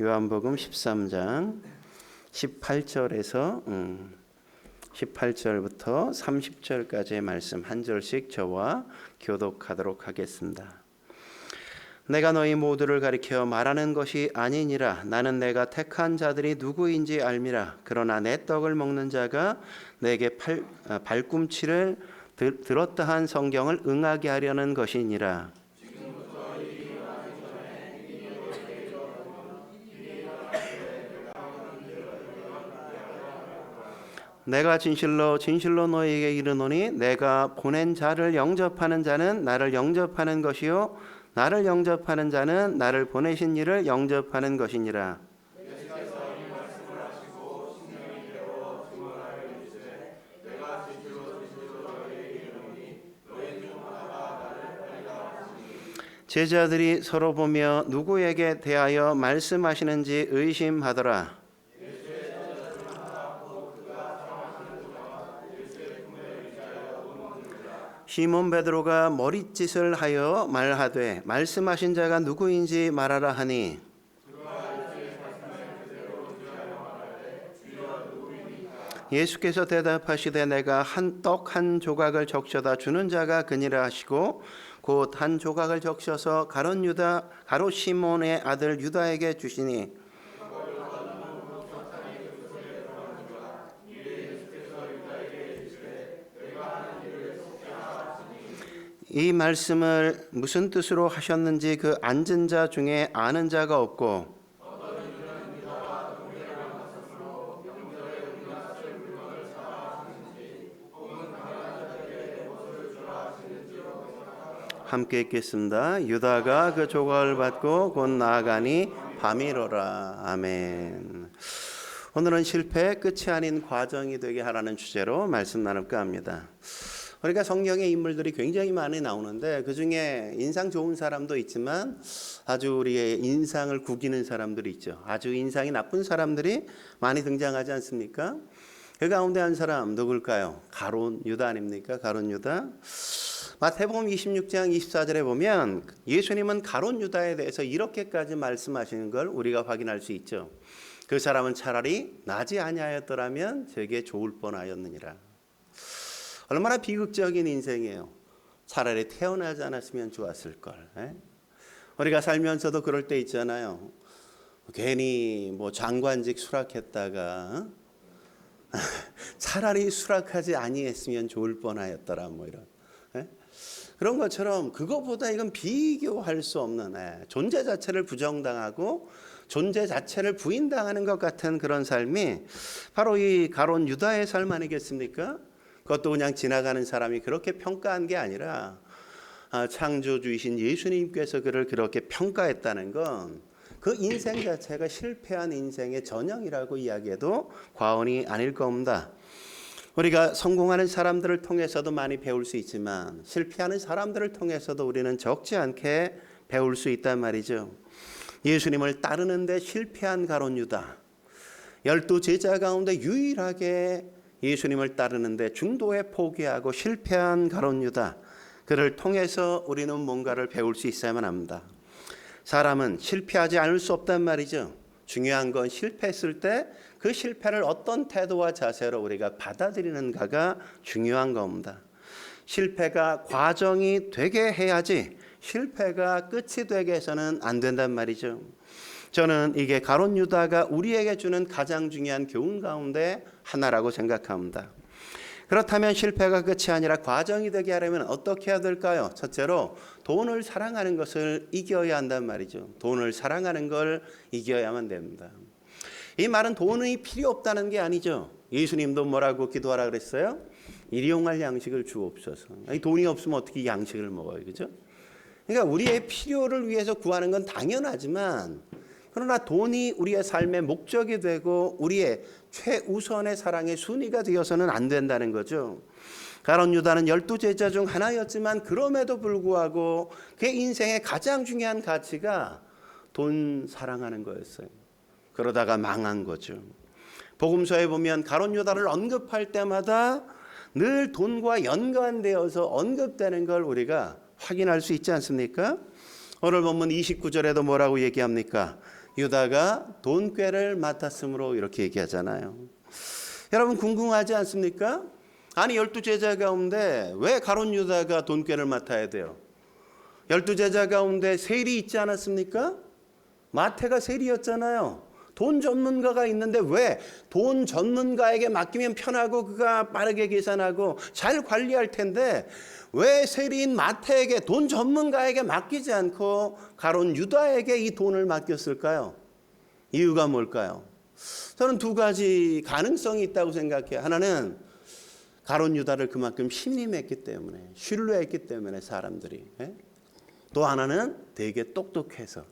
요한복음 13장 18절에서 18절부터 30절까지의 말씀 한 절씩 저와 교독하도록 하겠습니다. 내가 너희 모두를 가리켜 말하는 것이 아니니라. 나는 내가 택한 자들이 누구인지 알미라. 그러나 내 떡을 먹는 자가 내게 발꿈치를 들었다 한 성경을 응하게 하려는 것이니라. 내가 진실로 진실로 너희에게 이르노니 내가 보낸 자를 영접하는 자는 나를 영접하는 것이요 나를 영접하는 자는 나를 보내신 이를 영접하는 것이니라. 제자들이 서로 보며 누구에게 대하여 말씀하시는지 의심하더라. 시몬 베드로가 머릿짓을 하여 말하되 말씀하신 자가 누구인지 말하라 하니 예수께서 대답하시되 내가 떡 한 조각을 적셔다 주는 자가 그니라 하시고 곧 한 조각을 적셔서 가롯 시몬의 아들 유다에게 주시니 이 말씀을 무슨 뜻으로 하셨는지 그 앉은 자 중에 아는 자가 없고 함께 읽겠습니다. 유다가 그 조각을 받고 곧 나아가니 밤이로라. 아멘. 오늘은 실패 끝이 아닌 과정이 되게 하라는 주제로 말씀 나눌까 합니다. 우리가 성경의 인물들이 굉장히 많이 나오는데 그중에 인상 좋은 사람도 있지만 아주 우리의 인상을 구기는 사람들이 있죠. 아주 인상이 나쁜 사람들이 많이 등장하지 않습니까? 그 가운데 한 사람 누굴까요? 가룟 유다 아닙니까? 가룟 유다. 마태복음 26장 24절에 보면 예수님은 가룟 유다에 대해서 이렇게까지 말씀하시는 걸 우리가 확인할 수 있죠. 그 사람은 차라리 나지 아니하였더라면 제게 좋을 뻔하였느니라. 얼마나 비극적인 인생이에요. 차라리 태어나지 않았으면 좋았을 걸. 우리가 살면서도 그럴 때 있잖아요. 괜히 장관직 수락했다가 차라리 수락하지 아니했으면 좋을 뻔하였더라 이런. 그런 것처럼 그거보다 이건 비교할 수 없는 존재 자체를 부정당하고 존재 자체를 부인당하는 것 같은 그런 삶이 바로 이 가룟 유다의 삶 아니겠습니까? 그것도 그냥 지나가는 사람이 그렇게 평가한 게 아니라 창조주이신 예수님께서 그를 그렇게 평가했다는 건 그 인생 자체가 실패한 인생의 전형이라고 이야기해도 과언이 아닐 겁니다. 우리가 성공하는 사람들을 통해서도 많이 배울 수 있지만 실패하는 사람들을 통해서도 우리는 적지 않게 배울 수 있단 말이죠. 예수님을 따르는데 실패한 가룟 유다, 12 제자 가운데 유일하게 예수님을 따르는데 중도에 포기하고 실패한 가룟 유다, 그를 통해서 우리는 뭔가를 배울 수 있어야만 합니다. 사람은 실패하지 않을 수 없단 말이죠. 중요한 건 실패했을 때 그 실패를 어떤 태도와 자세로 우리가 받아들이는가가 중요한 겁니다. 실패가 과정이 되게 해야지 실패가 끝이 되게 해서는 안 된단 말이죠. 저는 이게 가룟 유다가 우리에게 주는 가장 중요한 교훈 가운데 하나라고 생각합니다. 그렇다면 실패가 끝이 아니라 과정이 되게 하려면 어떻게 해야 될까요? 첫째로 돈을 사랑하는 것을 이겨야 한단 말이죠. 돈을 사랑하는 걸 이겨야만 됩니다. 이 말은 돈이 필요 없다는 게 아니죠. 예수님도 뭐라고 기도하라 그랬어요? 일용할 양식을 주옵소서. 돈이 없으면 어떻게 양식을 먹어요, 그죠? 그러니까 우리의 필요를 위해서 구하는 건 당연하지만 그러나 돈이 우리의 삶의 목적이 되고 우리의 최우선의 사랑의 순위가 되어서는 안 된다는 거죠. 가룟 유다는 12 제자 중 하나였지만 그럼에도 불구하고 그의 인생의 가장 중요한 가치가 돈 사랑하는 거였어요. 그러다가 망한 거죠. 복음서에 보면 가룟 유다를 언급할 때마다 늘 돈과 연관되어서 언급되는 걸 우리가 확인할 수 있지 않습니까? 오늘 본문 29절에도 뭐라고 얘기합니까? 유다가 돈꾀를 맡았으므로 이렇게 얘기하잖아요. 여러분 궁금하지 않습니까? 아니 12제자 가운데 왜 가룟 유다가 돈꾀를 맡아야 돼요? 12제자 가운데 세리 있지 않았습니까? 마태가 세리였잖아요. 돈 전문가가 있는데 왜 돈 전문가에게 맡기면 편하고 그가 빠르게 계산하고 잘 관리할 텐데 왜 세리인 마태에게 돈 전문가에게 맡기지 않고 가룟 유다에게 이 돈을 맡겼을까요? 이유가 뭘까요? 저는 두 가지 가능성이 있다고 생각해요. 하나는 가룟 유다를 그만큼 신임했기 때문에, 신뢰했기 때문에 사람들이. 또 하나는 되게 똑똑해서,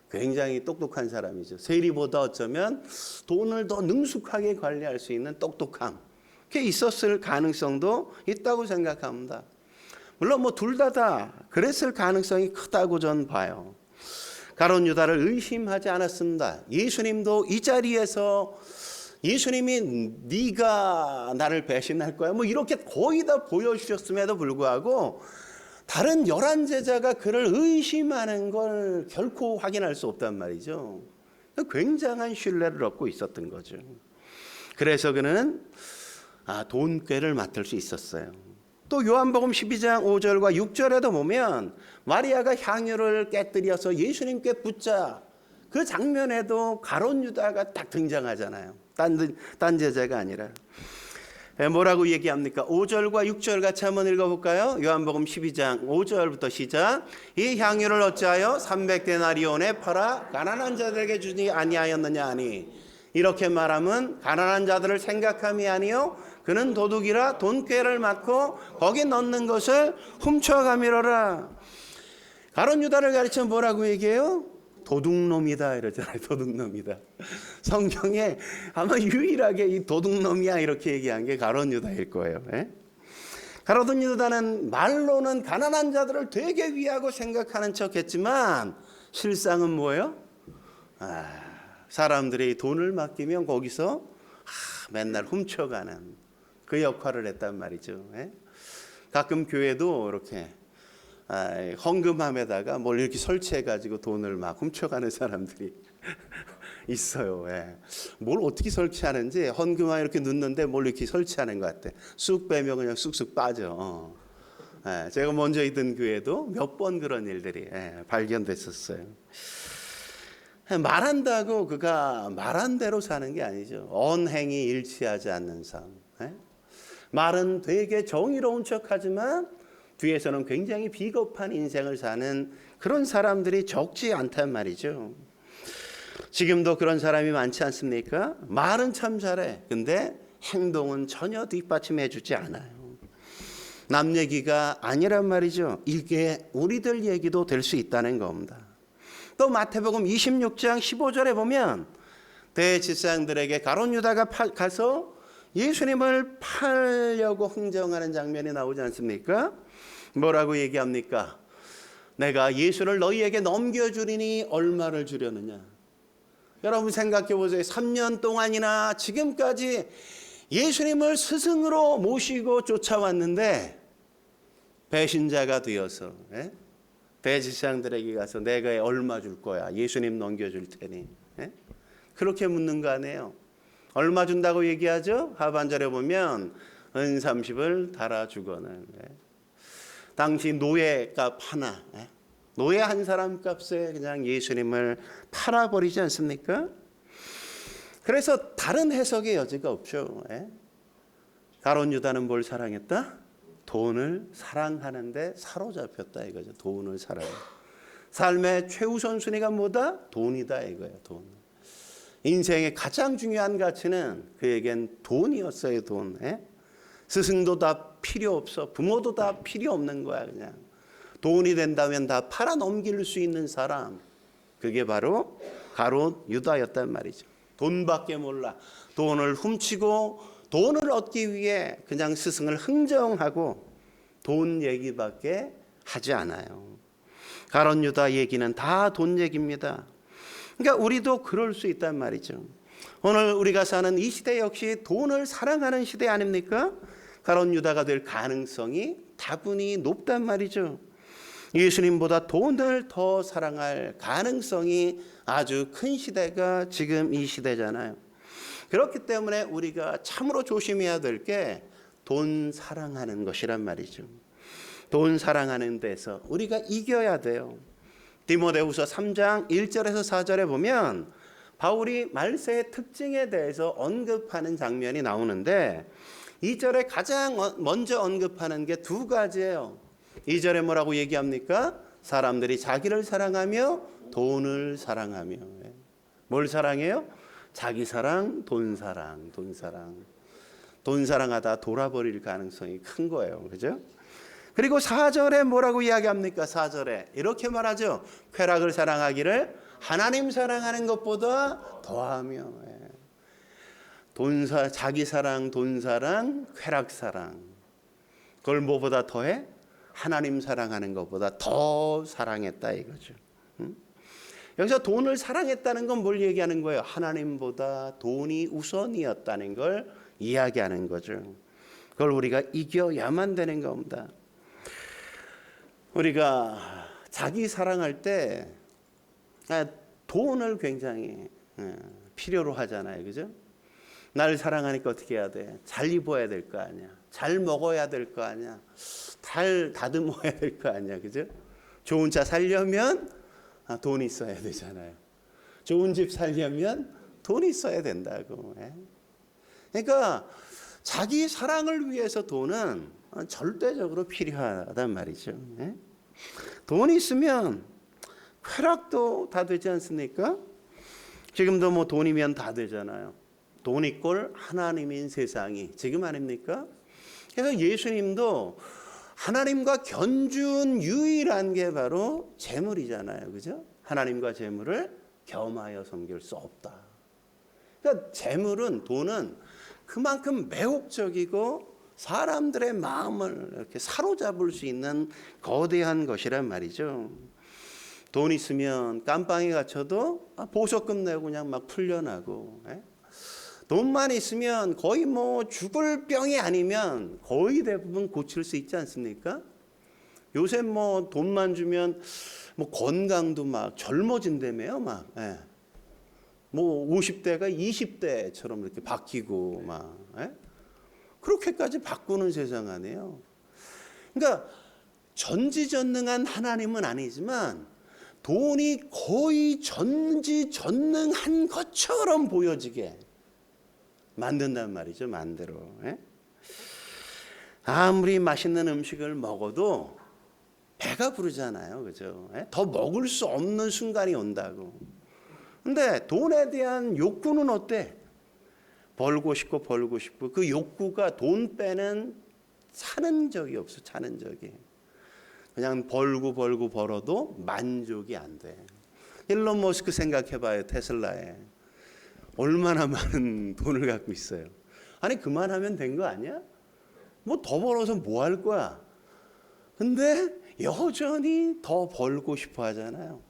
굉장히 똑똑한 사람이죠. 세리보다 어쩌면 돈을 더 능숙하게 관리할 수 있는 똑똑함, 그게 있었을 가능성도 있다고 생각합니다. 물론 뭐 둘 다 그랬을 가능성이 크다고 전 봐요. 가룟 유다를 의심하지 않았습니다. 예수님도 이 자리에서 예수님이 네가 나를 배신할 거야 뭐 이렇게 거의 다 보여주셨음에도 불구하고 다른 11제자가 그를 의심하는 걸 결코 확인할 수 없단 말이죠. 굉장한 신뢰를 얻고 있었던 거죠. 그래서 그는 돈꾀를 맡을 수 있었어요. 또 요한복음 12장 5절과 6절에도 보면 마리아가 향유를 깨뜨려서 예수님께 붓자, 그 장면에도 가룟 유다가 딱 등장하잖아요. 딴 제자가 아니라. 뭐라고 얘기합니까? 5절과 6절 같이 한번 읽어볼까요? 요한복음 12장 5절부터 시작. 이 향유를 어찌하여 300데나리온에 팔아 가난한 자들에게 주지 아니하였느냐 하니, 이렇게 말하면 가난한 자들을 생각함이 아니요 그는 도둑이라 돈꾀를 맡고 거기 넣는 것을 훔쳐가미러라. 가룟 유다를 가르쳐 뭐라고 얘기해요? 도둑놈이다 이러잖아요. 도둑놈이다. 성경에 아마 유일하게 이 도둑놈이야 이렇게 얘기한 게 가룟 유다일 거예요. 가룟 유다는 말로는 가난한 자들을 되게 위하고 생각하는 척했지만 실상은 뭐예요? 사람들이 돈을 맡기면 거기서 맨날 훔쳐가는 그 역할을 했단 말이죠. 가끔 교회도 이렇게 헌금함에다가 뭘 이렇게 설치해가지고 돈을 막 훔쳐가는 사람들이 있어요. 뭘 어떻게 설치하는지 헌금함 이렇게 넣는데 뭘 이렇게 설치하는 것 같아. 쑥 빼면 그냥 쑥쑥 빠져. 제가 먼저 있던 교회도 몇 번 그런 일들이 발견됐었어요. 말한다고 그가 말한 대로 사는 게 아니죠. 언행이 일치하지 않는 삶. 말은 되게 정의로운 척하지만 뒤에서는 굉장히 비겁한 인생을 사는 그런 사람들이 적지 않단 말이죠. 지금도 그런 사람이 많지 않습니까? 말은 참 잘해. 근데 행동은 전혀 뒷받침해 주지 않아요. 남 얘기가 아니란 말이죠. 이게 우리들 얘기도 될 수 있다는 겁니다. 또 마태복음 26장 15절에 보면 대제사장들에게 가룟 유다가 가서 예수님을 팔려고 흥정하는 장면이 나오지 않습니까? 뭐라고 얘기합니까? 내가 예수를 너희에게 넘겨주리니 얼마를 주려느냐? 여러분 생각해 보세요. 3년 동안이나 지금까지 예수님을 스승으로 모시고 쫓아왔는데 배신자가 되어서 대제사장들에게 가서 내가 얼마 줄 거야? 예수님 넘겨줄 테니. 그렇게 묻는 거 아니에요. 얼마 준다고 얘기하죠? 하반절에 보면 은 30을 달아주거늘. 당시 노예값 하나, 노예 한 사람 값에 그냥 예수님을 팔아버리지 않습니까? 그래서 다른 해석의 여지가 없죠. 가룟 유다는 뭘 사랑했다? 돈을 사랑하는데 사로잡혔다 이거죠. 돈을 사랑해. 삶의 최우선순위가 뭐다? 돈이다 이거예요. 돈. 인생의 가장 중요한 가치는 그에겐 돈이었어요. 돈. 스승도 다 필요 없어. 부모도 다 필요 없는 거야. 그냥 돈이 된다면 다 팔아 넘길 수 있는 사람, 그게 바로 가룟 유다였단 말이죠. 돈밖에 몰라. 돈을 훔치고 돈을 얻기 위해 그냥 스승을 흥정하고 돈 얘기밖에 하지 않아요. 가룟 유다 얘기는 다 돈 얘기입니다. 그러니까 우리도 그럴 수 있단 말이죠. 오늘 우리가 사는 이 시대 역시 돈을 사랑하는 시대 아닙니까? 가룟 유다가 될 가능성이 다분히 높단 말이죠. 예수님보다 돈을 더 사랑할 가능성이 아주 큰 시대가 지금 이 시대잖아요. 그렇기 때문에 우리가 참으로 조심해야 될 게 돈 사랑하는 것이란 말이죠. 돈 사랑하는 데서 우리가 이겨야 돼요. 디모데후서 3장 1절에서 4절에 보면 바울이 말세의 특징에 대해서 언급하는 장면이 나오는데 2절에 가장 먼저 언급하는 게 두 가지예요. 2절에 뭐라고 얘기합니까? 사람들이 자기를 사랑하며 돈을 사랑하며. 뭘 사랑해요? 자기 사랑, 돈 사랑, 돈 사랑. 돈 사랑하다 돌아버릴 가능성이 큰 거예요. 그죠? 그리고 4절에 뭐라고 이야기합니까? 4절에 이렇게 말하죠. 쾌락을 사랑하기를 하나님 사랑하는 것보다 더하며. 자기 사랑, 돈 사랑, 쾌락 사랑. 그걸 뭐보다 더해? 하나님 사랑하는 것보다 더 사랑했다 이거죠. 여기서 돈을 사랑했다는 건 뭘 얘기하는 거예요? 하나님보다 돈이 우선이었다는 걸 이야기하는 거죠. 그걸 우리가 이겨야만 되는 겁니다. 우리가 자기 사랑할 때 돈을 굉장히 필요로 하잖아요. 그죠? 나를 사랑하니까 어떻게 해야 돼? 잘 입어야 될 거 아니야. 잘 먹어야 될 거 아니야. 잘 다듬어야 될 거 아니야. 그죠? 좋은 차 살려면 돈이 있어야 되잖아요. 좋은 집 살려면 돈이 있어야 된다고. 그러니까 자기 사랑을 위해서 돈은 절대적으로 필요하단 말이죠. 돈이 있으면 쾌락도 다 되지 않습니까? 지금도 뭐 돈이면 다 되잖아요. 돈이 꼴 하나님인 세상이 지금 아닙니까? 그래서 예수님도 하나님과 견준 유일한 게 바로 재물이잖아요. 그죠? 하나님과 재물을 겸하여 섬길 수 없다. 그러니까 재물은, 돈은 그만큼 매혹적이고 사람들의 마음을 이렇게 사로잡을 수 있는 거대한 것이란 말이죠. 돈 있으면 깜빵에 갇혀도 보석금 내고 그냥 막 풀려나고, 돈만 있으면 거의 뭐 죽을 병이 아니면 거의 대부분 고칠 수 있지 않습니까? 요새 뭐 돈만 주면 뭐 건강도 막 젊어진다며요, 막. 뭐 50대가 20대처럼 이렇게 바뀌고 막. 그렇게까지 바꾸는 세상 아니에요. 그러니까 전지전능한 하나님은 아니지만 돈이 거의 전지전능한 것처럼 보여지게 만든단 말이죠. 만대로. 아무리 맛있는 음식을 먹어도 배가 부르잖아요. 그죠? 더 먹을 수 없는 순간이 온다고. 근데 돈에 대한 욕구는 어때? 벌고 싶고 벌고 싶고 그 욕구가 돈 빼는 차는 적이 없어. 차는 적이. 그냥 벌고 벌어도 만족이 안 돼. 일론 머스크 생각해봐요. 테슬라에. 얼마나 많은 돈을 갖고 있어요. 아니 그만하면 된 거 아니야? 뭐 더 벌어서 뭐 할 거야? 근데 여전히 더 벌고 싶어 하잖아요.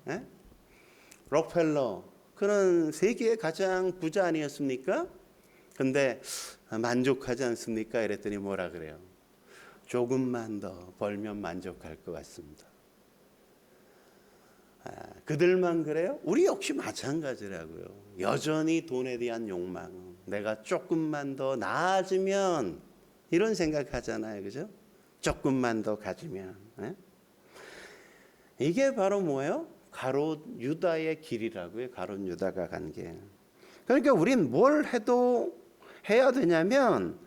록펠러 그는 세계의 가장 부자 아니었습니까? 근데 만족하지 않습니까? 이랬더니 뭐라 그래요? 조금만 더 벌면 만족할 것 같습니다. 그들만 그래요? 우리 역시 마찬가지라고요. 여전히 돈에 대한 욕망, 내가 조금만 더 나아지면 이런 생각하잖아요. 그죠? 조금만 더 가지면. 이게 바로 뭐예요? 가롯 유다의 길이라고요. 가롯 유다가 간 길. 그러니까 우린 뭘 해도 해야 되냐면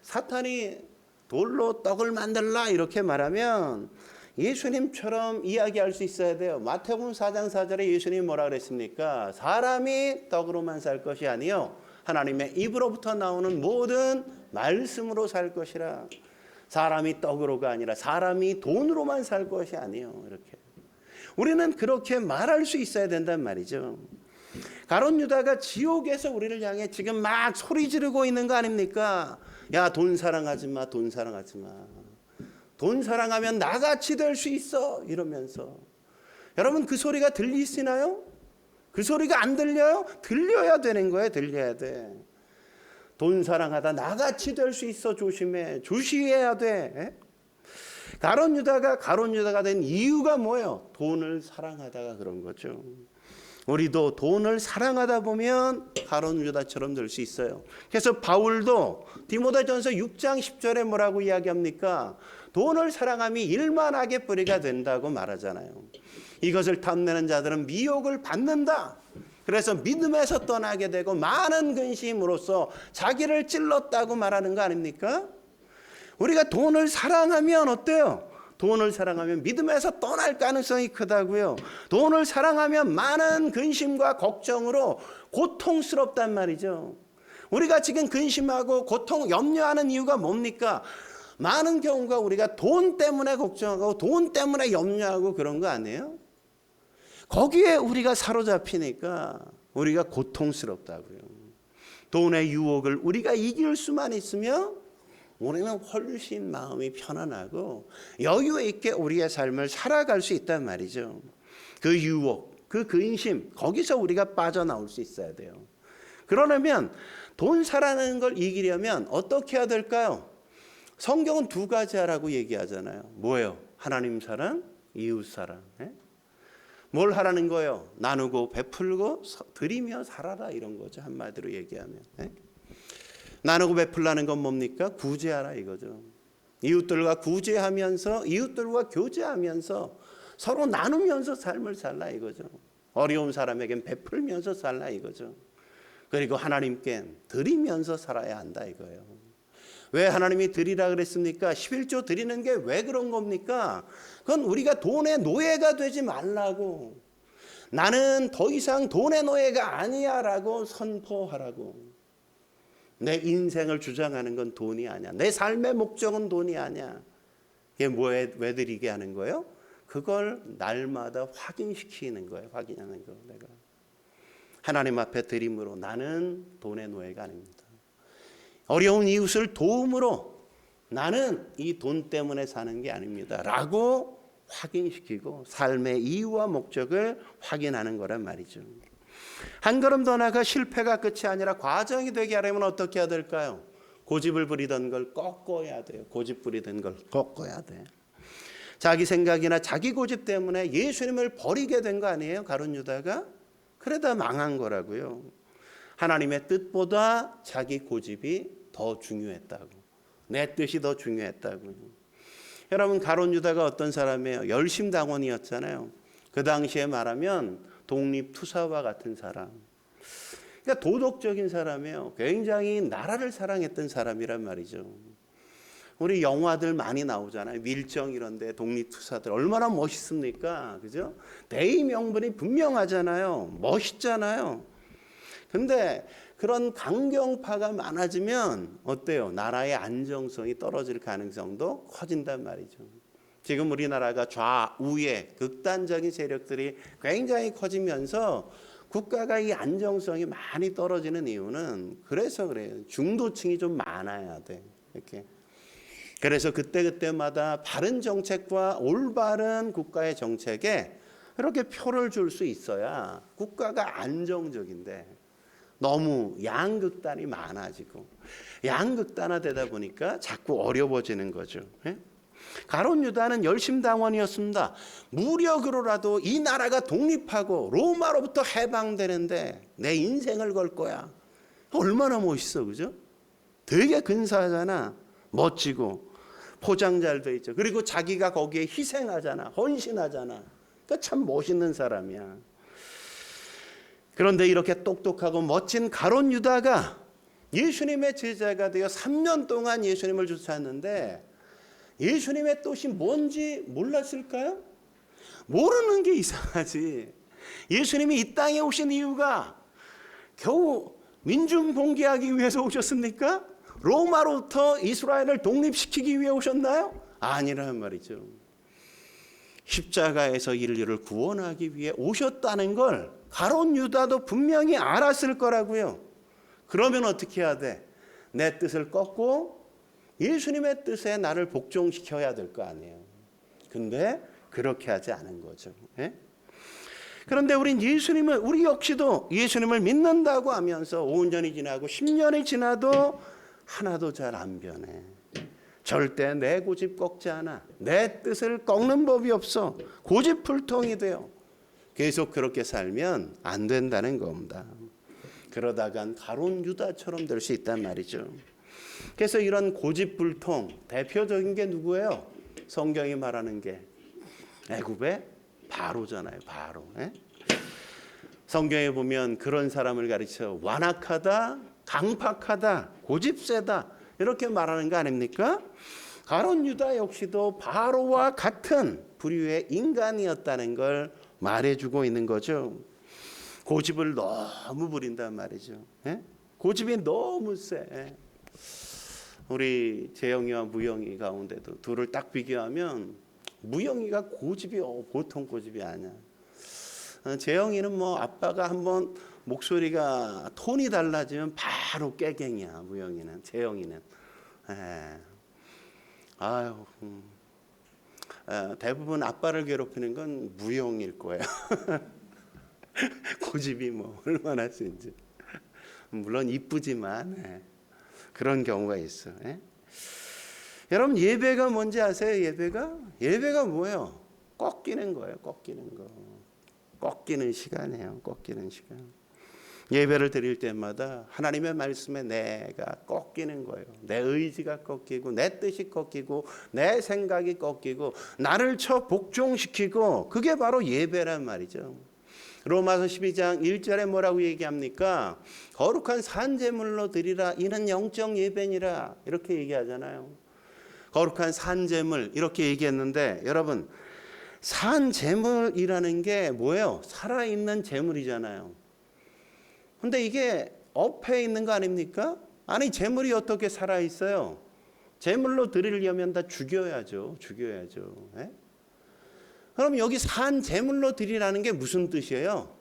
사탄이 돌로 떡을 만들라 이렇게 말하면 예수님처럼 이야기할 수 있어야 돼요. 마태복음 4장 4절에 예수님이 뭐라 그랬습니까? 사람이 떡으로만 살 것이 아니요 하나님의 입으로부터 나오는 모든 말씀으로 살 것이라. 사람이 떡으로가 아니라 사람이 돈으로만 살 것이 아니요. 이렇게 우리는 그렇게 말할 수 있어야 된단 말이죠. 가롯 유다가 지옥에서 우리를 향해 지금 막 소리 지르고 있는 거 아닙니까? 야, 돈 사랑하지 마, 돈 사랑하지 마. 돈 사랑하면 나같이 될 수 있어 이러면서. 여러분 그 소리가 들리시나요? 그 소리가 안 들려요? 들려야 되는 거예요. 들려야 돼. 돈 사랑하다 나같이 될 수 있어. 조심해. 주시해야 돼. 가롯 유다가 된 이유가 뭐예요? 돈을 사랑하다가 그런 거죠. 우리도 돈을 사랑하다 보면 가룟 유다처럼 될 수 있어요. 그래서 바울도 디모데전서 6장 10절에 뭐라고 이야기합니까? 돈을 사랑함이 일만 악의 뿌리가 된다고 말하잖아요. 이것을 탐내는 자들은 미혹을 받는다. 그래서 믿음에서 떠나게 되고 많은 근심으로써 자기를 찔렀다고 말하는 거 아닙니까? 우리가 돈을 사랑하면 어때요? 돈을 사랑하면 믿음에서 떠날 가능성이 크다고요. 돈을 사랑하면 많은 근심과 걱정으로 고통스럽단 말이죠. 우리가 지금 근심하고 염려하는 이유가 뭡니까? 많은 경우가 우리가 돈 때문에 걱정하고 돈 때문에 염려하고 그런 거 아니에요? 거기에 우리가 사로잡히니까 우리가 고통스럽다고요. 돈의 유혹을 우리가 이길 수만 있으면 우리는 훨씬 마음이 편안하고 여유 있게 우리의 삶을 살아갈 수 있단 말이죠. 그 유혹, 그 근심, 거기서 우리가 빠져나올 수 있어야 돼요. 그러려면 돈 사랑하는 걸 이기려면 어떻게 해야 될까요? 성경은 두 가지 하라고 얘기하잖아요. 뭐예요? 하나님 사랑, 이웃 사랑. 뭘 하라는 거예요? 나누고 베풀고 드리며 살아라, 이런 거죠. 한마디로 얘기하면. 나누고 베풀라는 건 뭡니까? 구제하라 이거죠. 이웃들과 구제하면서 이웃들과 교제하면서 서로 나누면서 삶을 살라 이거죠. 어려운 사람에겐 베풀면서 살라 이거죠. 그리고 하나님께 드리면서 살아야 한다 이거예요. 왜 하나님이 드리라 그랬습니까? 11조 드리는 게 왜 그런 겁니까? 그건 우리가 돈의 노예가 되지 말라고, 나는 더 이상 돈의 노예가 아니야 라고 선포하라고. 내 인생을 주장하는 건 돈이 아니야. 내 삶의 목적은 돈이 아니야. 이게 왜 드리게 하는 거예요? 그걸 날마다 확인시키는 거예요. 확인하는 거. 내가 하나님 앞에 드림으로 나는 돈의 노예가 아닙니다. 어려운 이웃을 도움으로 나는 이 돈 때문에 사는 게 아닙니다 라고 확인시키고 삶의 이유와 목적을 확인하는 거란 말이죠. 한 걸음 더 나아가 실패가 끝이 아니라 과정이 되게 하려면 어떻게 해야 될까요? 고집을 부리던 걸 꺾어야 돼요. 고집 부리던 걸 꺾어야 돼. 자기 생각이나 자기 고집 때문에 예수님을 버리게 된 거 아니에요? 가룟 유다가? 그러다 망한 거라고요. 하나님의 뜻보다 자기 고집이 더 중요했다고. 내 뜻이 더 중요했다고. 여러분, 가룟 유다가 어떤 사람이에요? 열심당원이었잖아요. 그 당시에 말하면 독립투사와 같은 사람. 그러니까 도덕적인 사람이에요. 굉장히 나라를 사랑했던 사람이란 말이죠. 우리 영화들 많이 나오잖아요. 밀정 이런 데 독립투사들 얼마나 멋있습니까? 그죠? 대의 명분이 분명하잖아요. 멋있잖아요. 근데 그런 강경파가 많아지면 어때요? 나라의 안정성이 떨어질 가능성도 커진단 말이죠. 지금 우리나라가 좌우의 극단적인 세력들이 굉장히 커지면서 국가가 이 안정성이 많이 떨어지는 이유는 그래서 그래요. 중도층이 좀 많아야 돼. 이렇게. 그래서 그때마다 바른 정책과 올바른 국가의 정책에 이렇게 표를 줄 수 있어야 국가가 안정적인데, 너무 양극단이 많아지고 양극단화되다 보니까 자꾸 어려워지는 거죠. 가룟 유다는 열심당원이었습니다. 무력으로라도 이 나라가 독립하고 로마로부터 해방되는데 내 인생을 걸 거야. 얼마나 멋있어, 그죠? 되게 근사하잖아. 멋지고 포장 잘 돼 있죠. 그리고 자기가 거기에 희생하잖아. 헌신하잖아. 그러니까 참 멋있는 사람이야. 그런데 이렇게 똑똑하고 멋진 가룟 유다가 예수님의 제자가 되어 3년 동안 예수님을 쫓았는데 예수님의 뜻이 뭔지 몰랐을까요? 모르는 게 이상하지. 예수님이 이 땅에 오신 이유가 겨우 민중 봉기하기 위해서 오셨습니까? 로마로부터 이스라엘을 독립시키기 위해 오셨나요? 아니란 말이죠. 십자가에서 인류를 구원하기 위해 오셨다는 걸 가룟 유다도 분명히 알았을 거라고요. 그러면 어떻게 해야 돼? 내 뜻을 꺾고 예수님의 뜻에 나를 복종시켜야 될 거 아니에요. 근데 그렇게 하지 않은 거죠. 그런데 우리 역시도 예수님을 믿는다고 하면서 5년이 지나고 10년이 지나도 하나도 잘 안 변해. 절대 내 고집 꺾지 않아. 내 뜻을 꺾는 법이 없어. 고집불통이 돼요. 계속 그렇게 살면 안 된다는 겁니다. 그러다간 가룟 유다처럼 될 수 있단 말이죠. 그래서 이런 고집불통 대표적인 게 누구예요? 성경이 말하는 게 애굽의 바로잖아요. 바로. 성경에 보면 그런 사람을 가르쳐 완악하다, 강팍하다, 고집세다 이렇게 말하는 거 아닙니까? 가룟 유다 역시도 바로와 같은 부류의 인간이었다는 걸 말해주고 있는 거죠. 고집을 너무 부린단 말이죠. 고집이 너무 세. 우리 재영이와 무영이 가운데도 둘을 딱 비교하면 무영이가 고집이 보통 고집이 아니야. 재영이는 뭐 아빠가 한번 목소리가 톤이 달라지면 바로 깨갱이야. 무영이는, 재영이는. 대부분 아빠를 괴롭히는 건 무영일 거예요. 고집이 뭐 얼마나 센지. 물론 이쁘지만 그런 경우가 있어. 여러분 예배가 뭔지 아세요? 예배가 뭐예요? 꺾이는 거예요. 꺾이는 거. 꺾이는 시간이에요. 꺾이는 시간. 예배를 드릴 때마다 하나님의 말씀에 내가 꺾이는 거예요. 내 의지가 꺾이고 내 뜻이 꺾이고 내 생각이 꺾이고 나를 복종시키고 그게 바로 예배란 말이죠. 로마서 12장 1절에 뭐라고 얘기합니까? 거룩한 산제물로 드리라 이는 영적 예배니라 이렇게 얘기하잖아요. 거룩한 산제물 이렇게 얘기했는데 여러분 산제물이라는 게 뭐예요? 살아있는 제물이잖아요. 근데 이게 엎에 있는 거 아닙니까? 아니 제물이 어떻게 살아있어요? 제물로 드리려면 다 죽여야죠. 그럼 여기 산 제물로 드리라는 게 무슨 뜻이에요?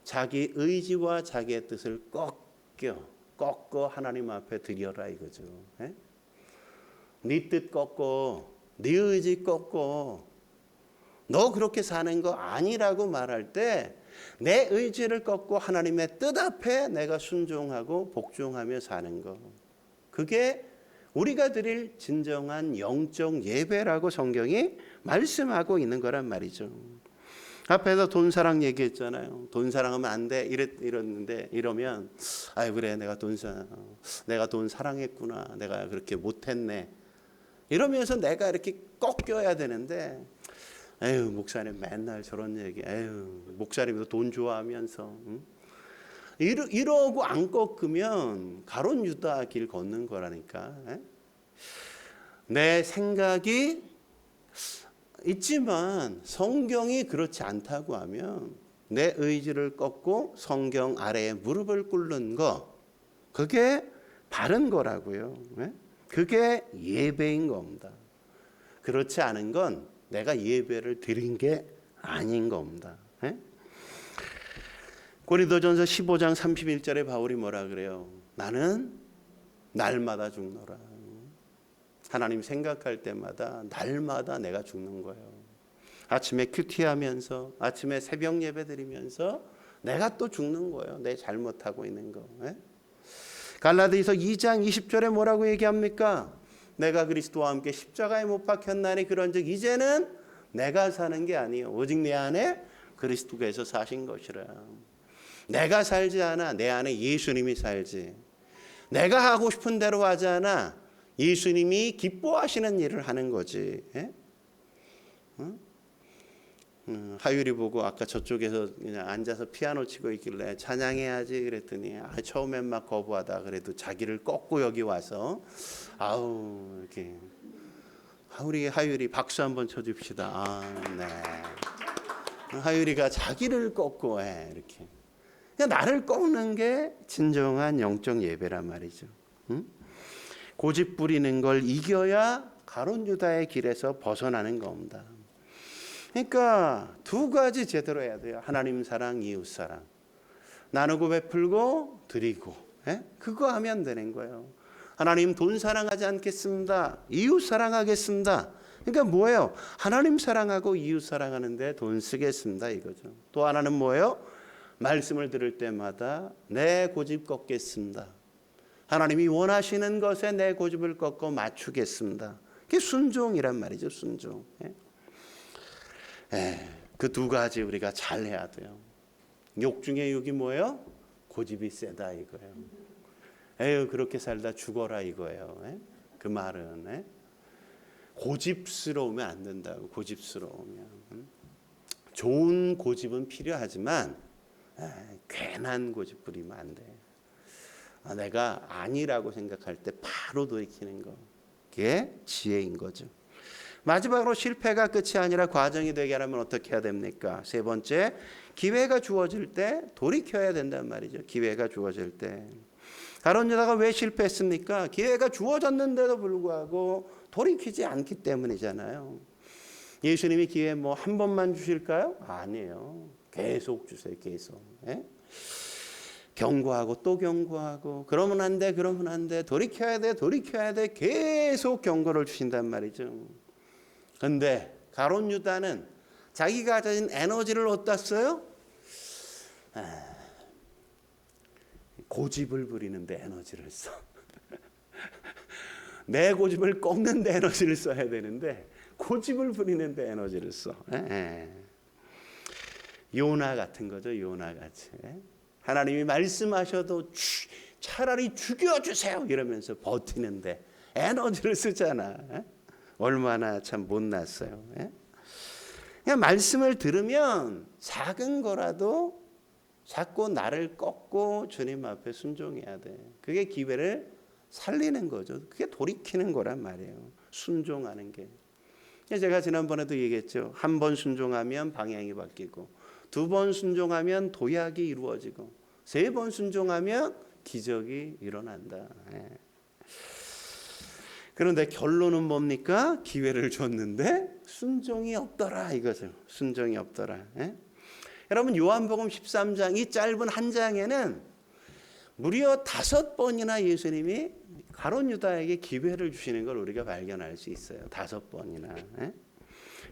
자기 의지와 자기의 뜻을 꺾어 하나님 앞에 드려라 이거죠. 네 뜻 꺾어, 네 의지 꺾어. 너 그렇게 사는 거 아니라고 말할 때 내 의지를 꺾고 하나님의 뜻 앞에 내가 순종하고 복종하며 사는 거. 그게 우리가 드릴 진정한 영적 예배라고 성경이 말씀하고 있는 거란 말이죠. 앞에서 돈사랑 얘기했잖아요. 돈 사랑하면 안 돼 이랬는데 이러면 그래 내가 돈 사랑했구나. 내가 그렇게 못했네. 이러면서 내가 이렇게 꺾여야 되는데 목사님 맨날 저런 얘기. 목사님도 돈 좋아하면서 이러고 안 꺾으면 가룟 유다 길 걷는 거라니까. 내 생각이 있지만 성경이 그렇지 않다고 하면 내 의지를 꺾고 성경 아래에 무릎을 꿇는 거 그게 바른 거라고요. 그게 예배인 겁니다. 그렇지 않은 건 내가 예배를 드린 게 아닌 겁니다. 고린도전서 15장 31절에 바울이 뭐라 그래요? 나는 날마다 죽노라. 하나님 생각할 때마다 날마다 내가 죽는 거예요. 아침에 큐티하면서 아침에 새벽 예배 드리면서 내가 또 죽는 거예요. 내 잘못하고 있는 거. 갈라디아서 2장 20절에 뭐라고 얘기합니까? 내가 그리스도와 함께 십자가에 못 박혔나니 그런즉 이제는 내가 사는 게 아니요 오직 내 안에 그리스도께서 사신 것이라. 내가 살지 않아. 내 안에 예수님이 살지. 내가 하고 싶은 대로 하지 않아. 예수님이 기뻐하시는 일을 하는 거지. 하율이 보고 아까 저쪽에서 그냥 앉아서 피아노 치고 있길래 찬양해야지 그랬더니 처음엔 막 거부하다 그래도 자기를 꺾고 여기 와서 이렇게 우리 하율이 박수 한번 쳐줍시다. 네. 하율이가 자기를 꺾고 이렇게 그냥 나를 꺾는 게 진정한 영적 예배란 말이죠. 고집 부리는 걸 이겨야 가룟 유다의 길에서 벗어나는 겁니다. 그러니까 두 가지 제대로 해야 돼요. 하나님 사랑, 이웃 사랑. 나누고 베풀고 드리고. 그거 하면 되는 거예요. 하나님 돈 사랑하지 않겠습니다. 이웃 사랑하겠습니다. 그러니까 뭐예요? 하나님 사랑하고 이웃 사랑하는데 돈 쓰겠습니다 이거죠. 또 하나는 뭐예요? 말씀을 들을 때마다 내 고집 꺾겠습니다. 하나님이 원하시는 것에 내 고집을 꺾고 맞추겠습니다. 그게 순종이란 말이죠. 순종. 그 두 가지 우리가 잘 해야 돼요. 욕 중에 욕이 뭐예요? 고집이 세다 이거예요. 에휴 그렇게 살다 죽어라 이거예요. 에? 그 말은 에? 고집스러우면 안 된다고. 고집스러우면 좋은 고집은 필요하지만 괜한 고집 부리면 안 돼. 내가 아니라고 생각할 때 바로 돌이키는 거. 그게 지혜인 거죠. 마지막으로 실패가 끝이 아니라 과정이 되게 하려면 어떻게 해야 됩니까? 세 번째, 기회가 주어질 때 돌이켜야 된단 말이죠. 기회가 주어질 때. 가룟 유다가 왜 실패했습니까? 기회가 주어졌는데도 불구하고 돌이키지 않기 때문이잖아요. 예수님이 기회 뭐 한 번만 주실까요? 아니에요. 계속 주세요. 계속. 예? 경고하고 또 경고하고 그러면 안 돼. 그러면 안 돼. 돌이켜야 돼. 돌이켜야 돼. 계속 경고를 주신단 말이죠. 그런데 가룟 유다는 자기가 가진 에너지를 어디다 써요? 고집을 부리는데 에너지를 써. 내 고집을 꺾는 데 에너지를 써야 되는데 고집을 부리는데 에너지를 써. 요나 같은 거죠. 요나 같이. 하나님이 말씀하셔도 차라리 죽여주세요 이러면서 버티는데 에너지를 쓰잖아. 얼마나 참 못났어요. 그냥 말씀을 들으면 작은 거라도 자꾸 나를 꺾고 주님 앞에 순종해야 돼. 그게 기회를 살리는 거죠. 그게 돌이키는 거란 말이에요. 순종하는 게. 제가 지난번에도 얘기했죠. 한 번 순종하면 방향이 바뀌고, 두 번 순종하면 도약이 이루어지고, 세 번 순종하면 기적이 일어난다. 그런데 결론은 뭡니까? 기회를 줬는데 순종이 없더라 이거죠. 순종이 없더라. 여러분 요한복음 13장 이 짧은 한 장에는 무려 5번이나 예수님이 가룟 유다에게 기회를 주시는 걸 우리가 발견할 수 있어요. 5번이나.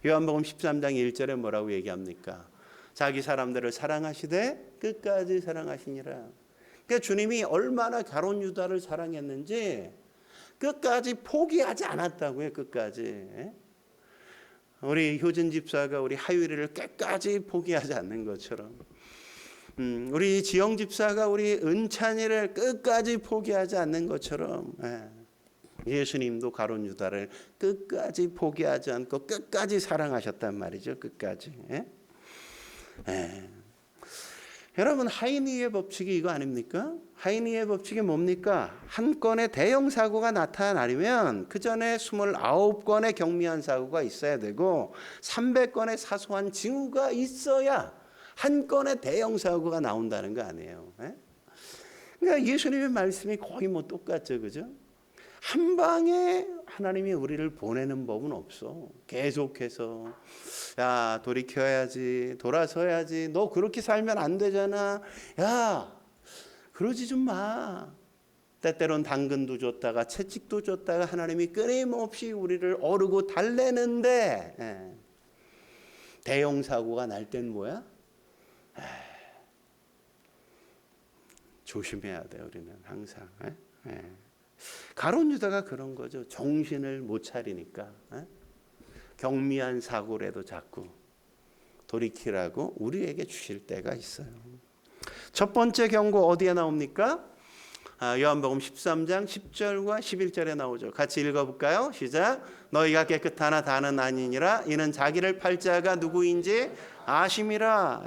요한복음 13장 1절에 뭐라고 얘기합니까? 자기 사람들을 사랑하시되 끝까지 사랑하시니라. 그러니까 주님이 얼마나 가룟 유다를 사랑했는지 끝까지 포기하지 않았다고요. 끝까지. 우리 효진 집사가 우리 하율이를 끝까지 포기하지 않는 것처럼 우리 지영 집사가 우리 은찬이를 끝까지 포기하지 않는 것처럼 예수님도 가룟 유다를 끝까지 포기하지 않고 끝까지 사랑하셨단 말이죠. 끝까지. 여러분 하이니의 법칙이 이거 아닙니까? 하이니의 법칙이 뭡니까? 한 건의 대형 사고가 나타나려면 그 전에 29건의 경미한 사고가 있어야 되고 300건의 사소한 징후가 있어야 한 건의 대형 사고가 나온다는 거 아니에요. 그러니까 예수님의 말씀이 거의 뭐 똑같죠. 그죠? 한 방에 하나님이 우리를 보내는 법은 없어. 계속해서 야 돌이켜야지, 돌아서야지, 너 그렇게 살면 안 되잖아, 야 그러지 좀 마. 때때론 당근도 줬다가 채찍도 줬다가 하나님이 끊임없이 우리를 어르고 달래는데 대형 사고가 날 땐 뭐야? 조심해야 돼. 우리는 항상. 가룟 유다가 그런 거죠. 정신을 못 차리니까 경미한 사고라도 자꾸 돌이키라고 우리에게 주실 때가 있어요. 첫 번째 경고 어디에 나옵니까? 요한복음 13장 10절과 11절에 나오죠. 같이 읽어볼까요? 시작. 너희가 깨끗하나 다는 아니니라. 이는 자기를 팔 자가 누구인지 아심이라.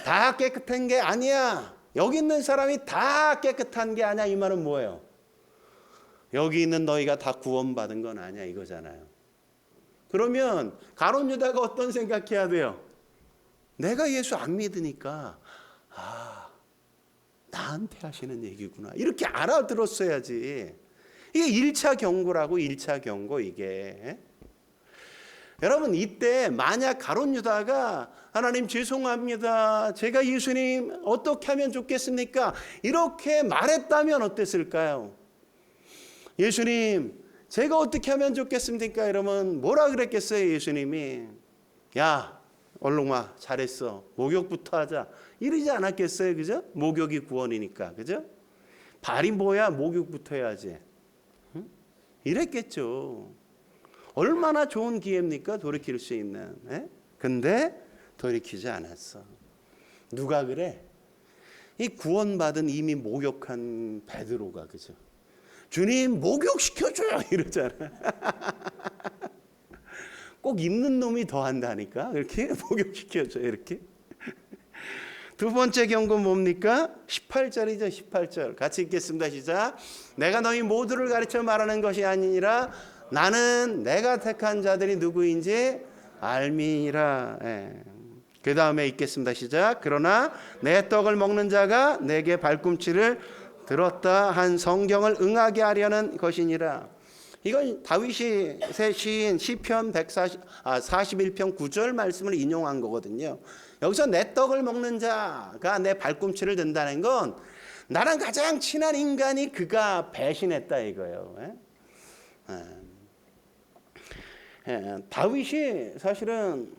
다 깨끗한 게 아니야. 여기 있는 사람이 다 깨끗한 게 아니야. 이 말은 뭐예요? 여기 있는 너희가 다 구원받은 건 아니야 이거잖아요. 그러면 가룟 유다가 어떤 생각해야 돼요? 내가 예수 안 믿으니까 나한테 하시는 얘기구나 이렇게 알아들었어야지. 이게 1차 경고라고. 1차 경고 이게. 여러분 이때 만약 가룟 유다가 하나님 죄송합니다, 제가 예수님 어떻게 하면 좋겠습니까? 이렇게 말했다면 어땠을까요? 예수님 제가 어떻게 하면 좋겠습니까? 이러면 뭐라 그랬겠어요? 예수님이 야 얼른 와, 잘했어, 목욕부터 하자 이러지 않았겠어요? 그죠? 목욕이 구원이니까. 그죠? 발이 뭐야? 목욕부터 해야지. 응? 이랬겠죠. 얼마나 좋은 기회입니까? 돌이킬 수 있는. 근데 돌이키지 않았어. 누가 그래? 이 구원받은 이미 목욕한 베드로가, 그죠? 주님 목욕시켜줘요 이러잖아. 꼭 있는 놈이 더 한다니까. 이렇게 목욕시켜줘요 이렇게. 두 번째 경고 뭡니까? 18절이죠. 18절 같이 읽겠습니다. 시작. 내가 너희 모두를 가르쳐 말하는 것이 아니니라 나는 내가 택한 자들이 누구인지 알미니라. 그 다음에 읽겠습니다. 시작. 그러나 내 떡을 먹는 자가 내게 발꿈치를 들었다 한 성경을 응하게 하려는 것이니라. 이건 다윗이 시인 시편 41편 9절 말씀을 인용한 거거든요. 여기서 내 떡을 먹는 자가 내 발꿈치를 든다는 건 나랑 가장 친한 인간이 그가 배신했다 이거예요. 다윗이 사실은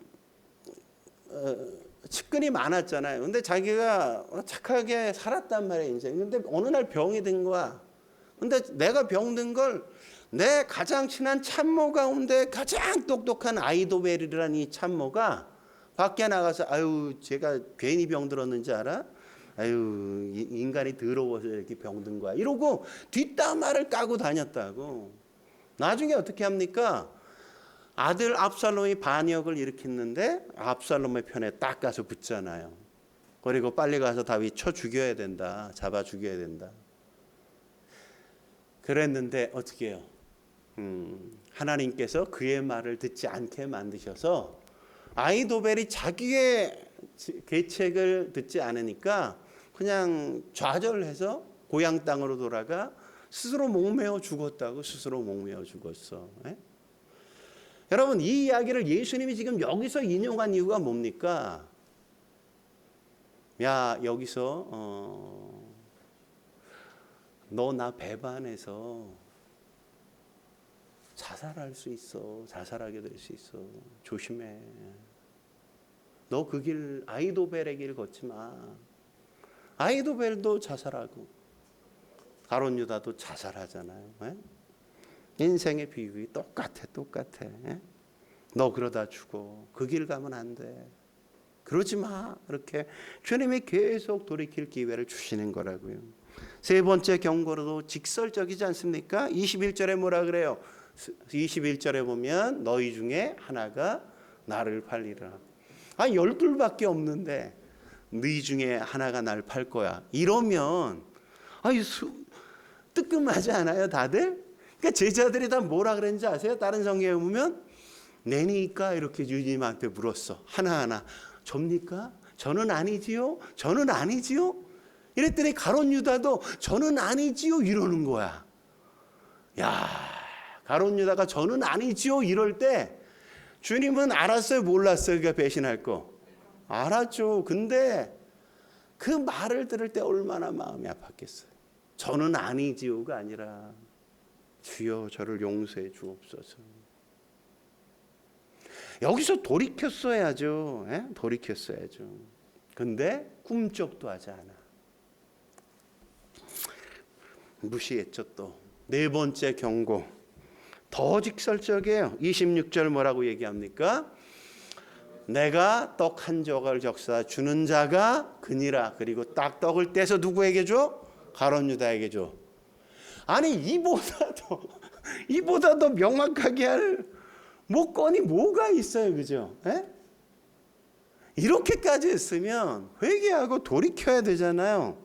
측근이 많았잖아요. 근데 자기가 착하게 살았단 말이에요, 인생. 근데 어느 날 병이 든 거야. 근데 내가 병든 걸 내 가장 친한 참모 가운데 가장 똑똑한 아이도벨이라는 이 참모가 밖에 나가서 아유 제가 괜히 병들었는지 알아? 아유 인간이 더러워서 이렇게 병든 거야. 이러고 뒷담화를 까고 다녔다고. 나중에 어떻게 합니까? 아들 압살롬이 반역을 일으켰는데 압살롬의 편에 딱 가서 붙잖아요. 그리고 빨리 가서 다윗 쳐 죽여야 된다. 잡아 죽여야 된다. 그랬는데 어떻게 해요? 하나님께서 그의 말을 듣지 않게 만드셔서 아히도벨이 자기의 계책을 듣지 않으니까 그냥 좌절해서 고향 땅으로 돌아가 스스로 목매어 죽었다고. 스스로 목매어 죽었어. 여러분 이 이야기를 예수님이 지금 여기서 인용한 이유가 뭡니까? 야 여기서 너 나 배반해서 자살할 수 있어. 자살하게 될 수 있어. 조심해. 너 그 길 아히도벨의 길 걷지 마. 아히도벨도 자살하고 가룟 유다도 자살하잖아요. 인생의 비극이 똑같아. 너 그러다 죽어. 그 길 가면 안 돼. 그러지 마. 이렇게 주님이 계속 돌이킬 기회를 주시는 거라고요. 세 번째 경고로도 직설적이지 않습니까? 21절에 뭐라 그래요? 21절에 보면 너희 중에 하나가 나를 팔리라. 12밖에 없는데 너희 중에 하나가 나를 팔 거야. 이러면 뜨끔하지 않아요 다들? 그러니까 제자들이 다 뭐라 그랬는지 아세요? 다른 성경에 보면 내니까 이렇게 주님한테 물었어. 하나하나. 접니까? 저는 아니지요. 저는 아니지요. 이랬더니 가룟 유다도 저는 아니지요 이러는 거야. 야, 가룟 유다가 저는 아니지요 이럴 때 주님은 알았어요 몰랐어요? 그가 배신할 거 알았죠. 근데 그 말을 들을 때 얼마나 마음이 아팠겠어요. 저는 아니지요가 아니라 주여 저를 용서해 주옵소서. 여기서 돌이켰어야죠. 돌이켰어야죠. 근데 꿈쩍도 하지 않아. 무시했죠. 또 네 번째 경고 더 직설적이에요. 26절 뭐라고 얘기합니까? 내가 떡 한 조각을 적사 주는 자가 그니라. 그리고 딱 떡을 떼서 누구에게 줘? 가룟 유다에게 줘. 아니 이보다도 명확하게 할 건이 뭐가 있어요, 그죠? 이렇게까지 했으면 회개하고 돌이켜야 되잖아요.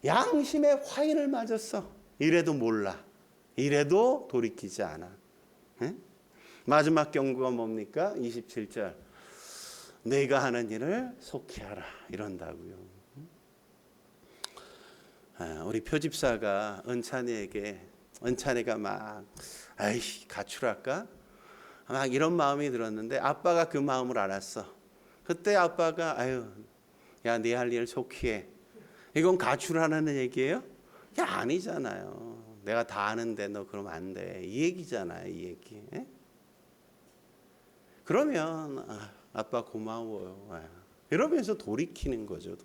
양심의 화인을 맞았어. 이래도 몰라. 이래도 돌이키지 않아. 마지막 경고가 뭡니까? 27절. 내가 하는 일을 속히 하라. 이런다고요. 우리 표집사가 은찬이가 막 가출할까? 막 이런 마음이 들었는데 아빠가 그 마음을 알았어. 그때 아빠가 야, 네 할 일 속히 해. 이건 가출하라는 얘기예요? 아니잖아요. 내가 다 아는데 너 그러면 안 돼. 이 얘기잖아요. 이 얘기. 그러면 아빠 고마워요. 이러면서 돌이키는 거죠.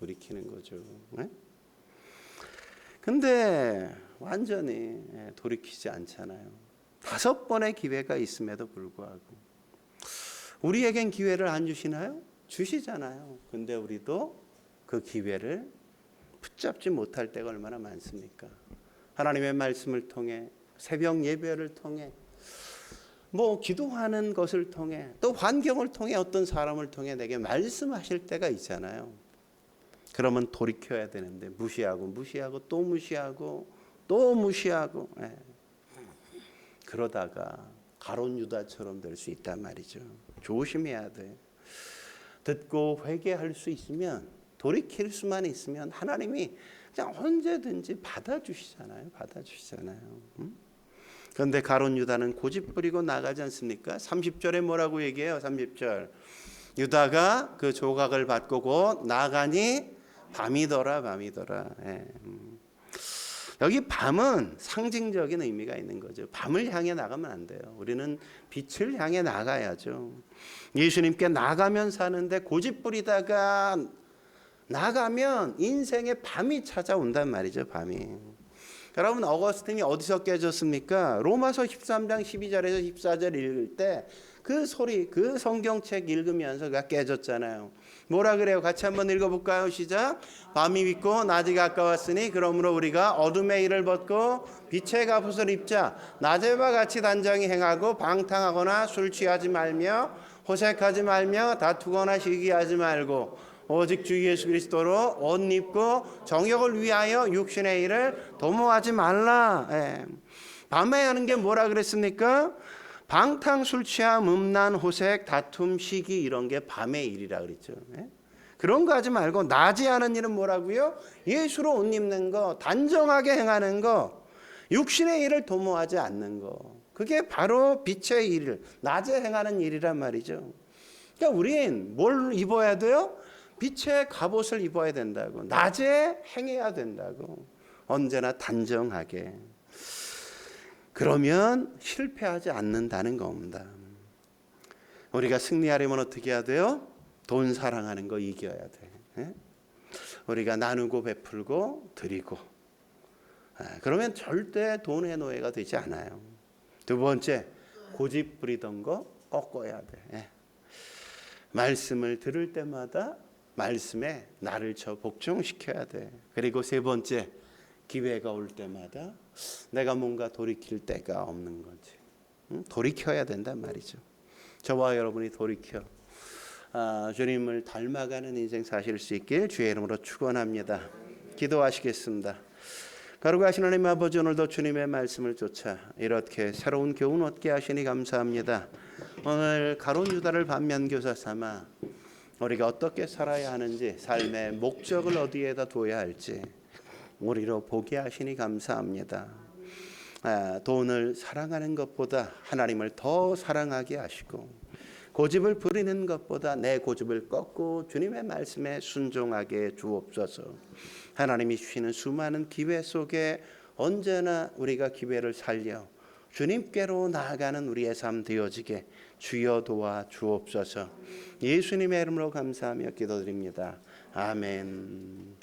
근데 완전히 돌이키지 않잖아요. 5번의 기회가 있음에도 불구하고 우리에겐 기회를 안 주시나요? 주시잖아요. 근데 우리도 그 기회를 붙잡지 못할 때가 얼마나 많습니까? 하나님의 말씀을 통해, 새벽 예배를 통해, 기도하는 것을 통해, 또 환경을 통해, 어떤 사람을 통해 내게 말씀하실 때가 있잖아요. 그러면 돌이켜야 되는데 무시하고 또 무시하고 또 무시하고, 그러다가 가룟 유다처럼 될 수 있단 말이죠. 조심해야 돼. 듣고 회개할 수 있으면, 돌이킬 수만 있으면 하나님이 그냥 언제든지 받아주시잖아요. 그런데 가룟 유다는 고집 부리고 나가지 않습니까? 30절에 뭐라고 얘기해요? 30절. 유다가 그 조각을 받고 곧 나가니 밤이더라. 여기 밤은 상징적인 의미가 있는 거죠. 밤을 향해 나가면 안 돼요. 우리는 빛을 향해 나가야죠. 예수님께 나가면 사는데 고집 부리다가 나가면 인생의 밤이 찾아온단 말이죠. 밤이. 여러분, 어거스틴이 어디서 깨졌습니까? 로마서 13장 12절에서 14절 읽을 때 그 소리, 그 성경책 읽으면서 그가 깨졌잖아요. 뭐라 그래요? 같이 한번 읽어볼까요? 시작. 밤이 깊고 낮이 가까웠으니 그러므로 우리가 어둠의 일을 벗고 빛의 갑옷을 입자. 낮에와 같이 단정히 행하고 방탕하거나 술 취하지 말며 호색하지 말며 다투거나 시기하지 말고 오직 주 예수 그리스도로 옷 입고 정욕을 위하여 육신의 일을 도모하지 말라. 밤에 하는 게 뭐라 그랬습니까? 방탕, 술 취함, 음란, 호색, 다툼, 시기, 이런 게 밤의 일이라 그랬죠. 그런 거 하지 말고 낮에 하는 일은 뭐라고요? 예수로 옷 입는 거, 단정하게 행하는 거, 육신의 일을 도모하지 않는 거. 그게 바로 빛의 일, 낮에 행하는 일이란 말이죠. 그러니까 우린 뭘 입어야 돼요? 빛의 갑옷을 입어야 된다고. 낮에 행해야 된다고. 언제나 단정하게. 그러면 실패하지 않는다는 겁니다. 우리가 승리하려면 어떻게 해야 돼요? 돈 사랑하는 거 이겨야 돼. 우리가 나누고 베풀고 드리고. 그러면 절대 돈의 노예가 되지 않아요. 두 번째, 고집 부리던 거 꺾어야 돼. 말씀을 들을 때마다 말씀에 나를 복종시켜야 돼. 그리고 세 번째, 기회가 올 때마다 내가 뭔가 돌이킬 때가 없는 거지. 돌이켜야 된단 말이죠. 저와 여러분이 돌이켜 주님을 닮아가는 인생 사실 수 있길 주의 이름으로 축원합니다. 기도하시겠습니다. 거룩하신 하나님 아버지, 오늘도 주님의 말씀을 쫓아 이렇게 새로운 교훈 얻게 하시니 감사합니다. 오늘 가룟 유다를 반면교사 삼아 우리가 어떻게 살아야 하는지, 삶의 목적을 어디에다 둬야 할지 우리로 보게 하시니 감사합니다. 돈을 사랑하는 것보다 하나님을 더 사랑하게 하시고, 고집을 부리는 것보다 내 고집을 꺾고 주님의 말씀에 순종하게 주옵소서. 하나님이 주시는 수많은 기회 속에 언제나 우리가 기회를 살려 주님께로 나아가는 우리의 삶 되어지게 주여 도와 주옵소서. 예수님의 이름으로 감사하며 기도드립니다. 아멘.